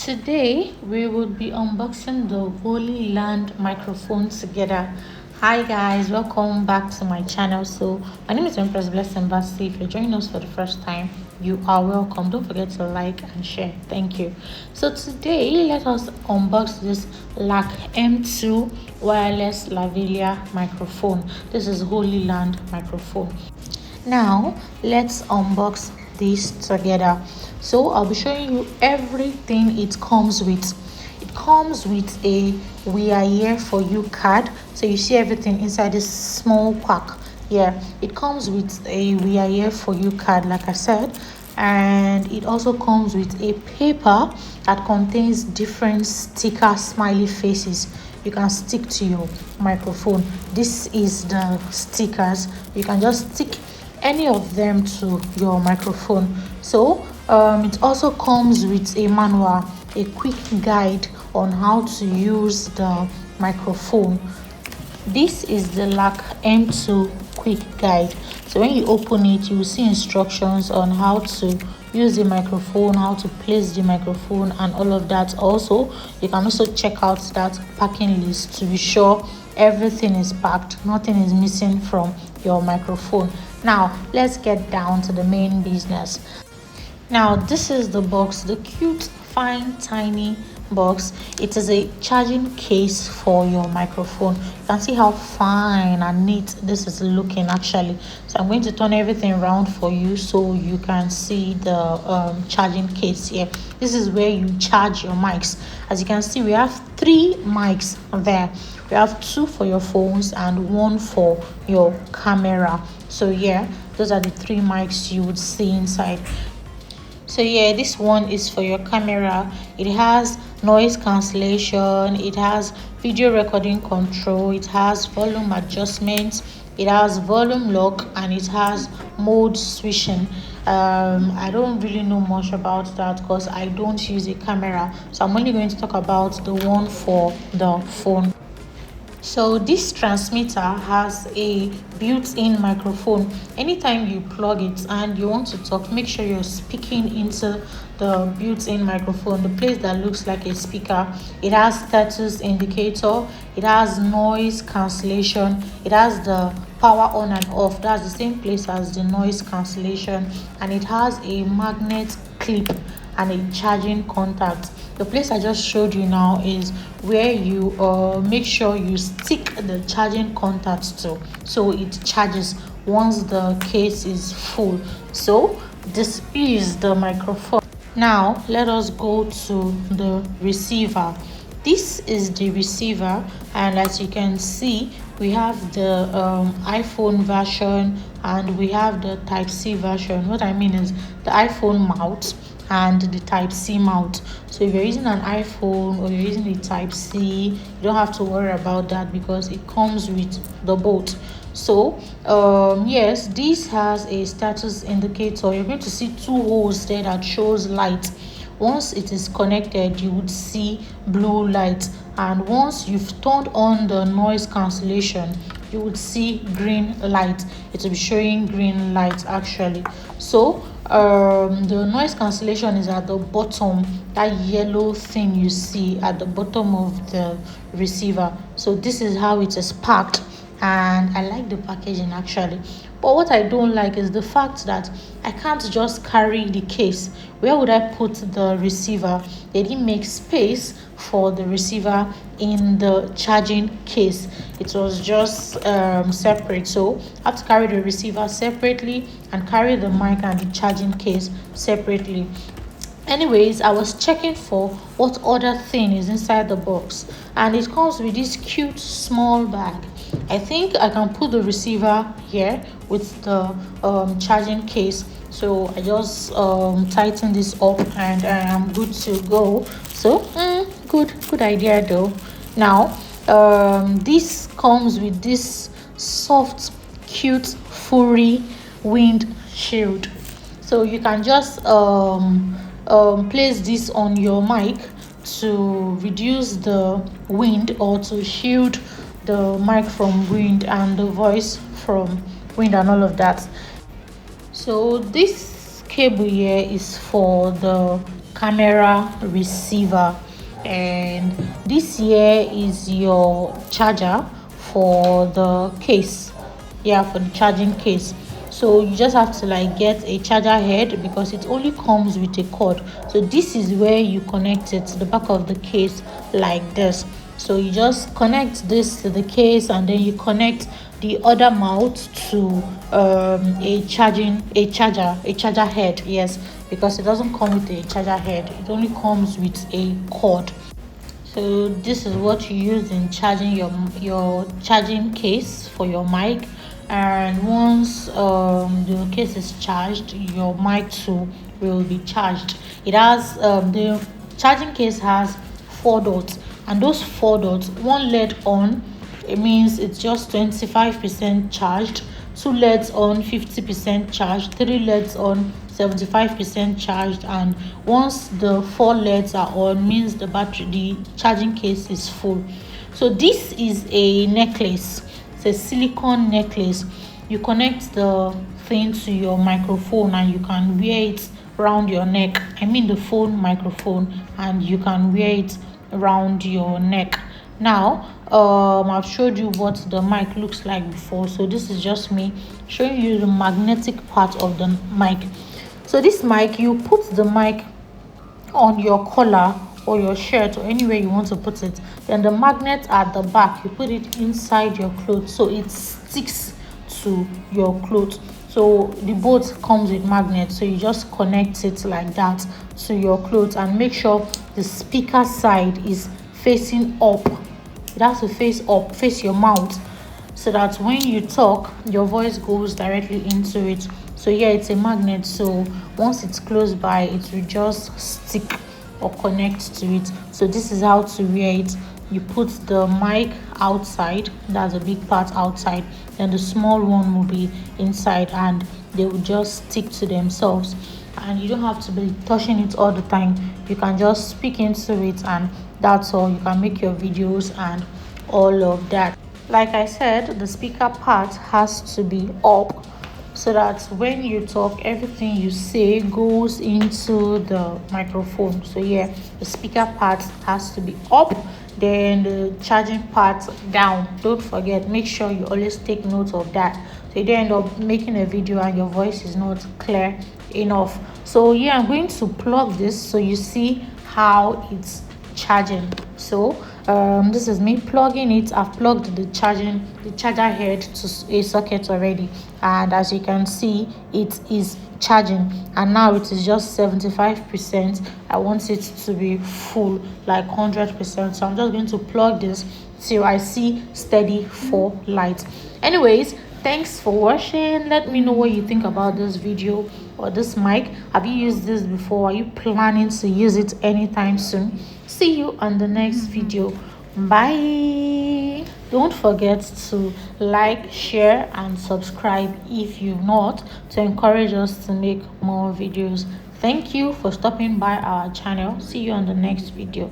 Today we will be unboxing the Hollyland microphone together. Hi guys, welcome back to my channel. So my name is Empress Bassey. If you're joining us for the first time, you are welcome. Don't forget to like and share. Thank you. So today let us unbox this LARK M2 wireless lavalier microphone. This is Hollyland microphone. Now let's unbox this together. So I'll be showing you everything it comes with. It comes with a "we are here for you" card, so you see everything inside this small pack. Yeah, it comes with a "we are here for you" card, like I said, and it also comes with a paper that contains different sticker smiley faces you can stick to your microphone. This is the stickers. You can just stick any of them to your microphone. So it also comes with a manual, a quick guide on how to use the microphone. This is the LARK M2 quick guide. So when you open it, you will see instructions on how to use the microphone, how to place the microphone, and all of that. Also, you can also check out that packing list to be sure everything is packed, nothing is missing from your microphone. Now let's get down to the main business. Now this is the box, the cute, fine, tiny box. It is a charging case for your microphone. You can see how fine and neat this is looking actually. So I'm going to turn everything around for you so you can see the charging case here. This is where you charge your mics. As you can see, we have 3 mics there. We have 2 for your phones and 1 for your camera. So yeah, those are the 3 mics you would see inside. So yeah, this one is for your camera. It has noise cancellation, it has video recording control, it has volume adjustment, it has volume lock, and it has mode switching. I don't really know much about that because I don't use a camera, so I'm only going to talk about the one for the phone. So this transmitter has a built-in microphone. Anytime you plug it and you want to talk, make sure you're speaking into the built-in microphone, the place that looks like a speaker. It has status indicator, it has noise cancellation, it has the power on and off, that's the same place as the noise cancellation, and it has a magnet clip and a charging contact. The place I just showed you now is where you make sure you stick the charging contact to, so it charges once the case is full. So this is the microphone. Now let us go to the receiver. This is the receiver, and as you can see, we have the iPhone version and we have the Type-C version. What I mean is the iPhone mount and the Type-C mount. So if you're using an iPhone or you're using the Type-C, you don't have to worry about that because it comes with the both. So yes, this has a status indicator. You're going to see 2 holes there that shows light. Once it is connected, you would see blue light, and once you've turned on the noise cancellation, you would see green light. It will be showing green light actually. So the noise cancellation is at the bottom, that yellow thing you see at the bottom of the receiver. So this is how it is packed, and I like the packaging actually. But what I don't like is the fact that I can't just carry the case. Where would I put the receiver? They didn't make space for the receiver in the charging case. It was just separate, so I have to carry the receiver separately and carry the mic and the charging case separately. Anyways, I was checking for what other thing is inside the box, and it comes with this cute small bag. I think I can put the receiver here with the charging case. So I just tighten this up and I am good to go. So good idea though. Now this comes with this soft, cute, furry wind shield. So you can just place this on your mic to reduce the wind or to shield the mic from wind and the voice from wind and all of that. So this cable here is for the camera, receiver, and this here is your charger for the case. Yeah, for the charging case. So you just have to like get a charger head because it only comes with a cord. So this is where you connect it to the back of the case like this. So you just connect this to the case, and then you connect the other mouth to a charger head. Yes, because it doesn't come with a charger head, it only comes with a cord. So this is what you use in charging your charging case for your mic. And once the case is charged, your mic too will be charged. It has the charging case has 4 dots, and those 4 dots, one LED on, it means it's just 25% charged, 2 LEDs on 50% charged, 3 LEDs on 75% charged, and once the 4 LEDs are on, means the charging case is full. So this is a necklace. It's a silicone necklace. You connect the thing to your microphone and you can wear it around your neck. I mean the phone microphone, and you can wear it around your neck. Now I've showed you what the mic looks like before, so this is just me showing you the magnetic part of the mic. So this mic, you put the mic on your collar or your shirt or anywhere you want to put it, then the magnet at the back, you put it inside your clothes so it sticks to your clothes. So the both comes with magnets, so you just connect it like that to your clothes, and make sure the speaker side is facing up. It has to face up, face your mouth, so that when you talk, your voice goes directly into it. So yeah, it's a magnet, so once it's close by, it will just stick or connect to it. So this is how to wear it. You put the mic outside, that's a big part outside, then the small one will be inside, and they will just stick to themselves. And you don't have to be touching it all the time. You can just speak into it, and that's all. You can make your videos and all of that. Like I said, the speaker part has to be up so that when you talk, everything you say goes into the microphone. So yeah, the speaker part has to be up, then the charging part down. Don't forget, make sure you always take note of that, so you don't end up making a video and your voice is not clear enough. So yeah, I'm going to plug this so you see how it's charging. So this is me plugging it. I've plugged the charger head to a socket already, and as you can see, it is charging, and now it is just 75%. I want it to be full, like 100%. So I'm just going to plug this till I see steady 4 lights. Anyways, thanks for watching. Let me know what you think about this video or this mic. Have you used this before? Are you planning to use it anytime soon? See you on the next video. Bye. Don't forget to like, share and subscribe if you've not, to encourage us to make more videos. Thank you for stopping by our channel. See you on the next video.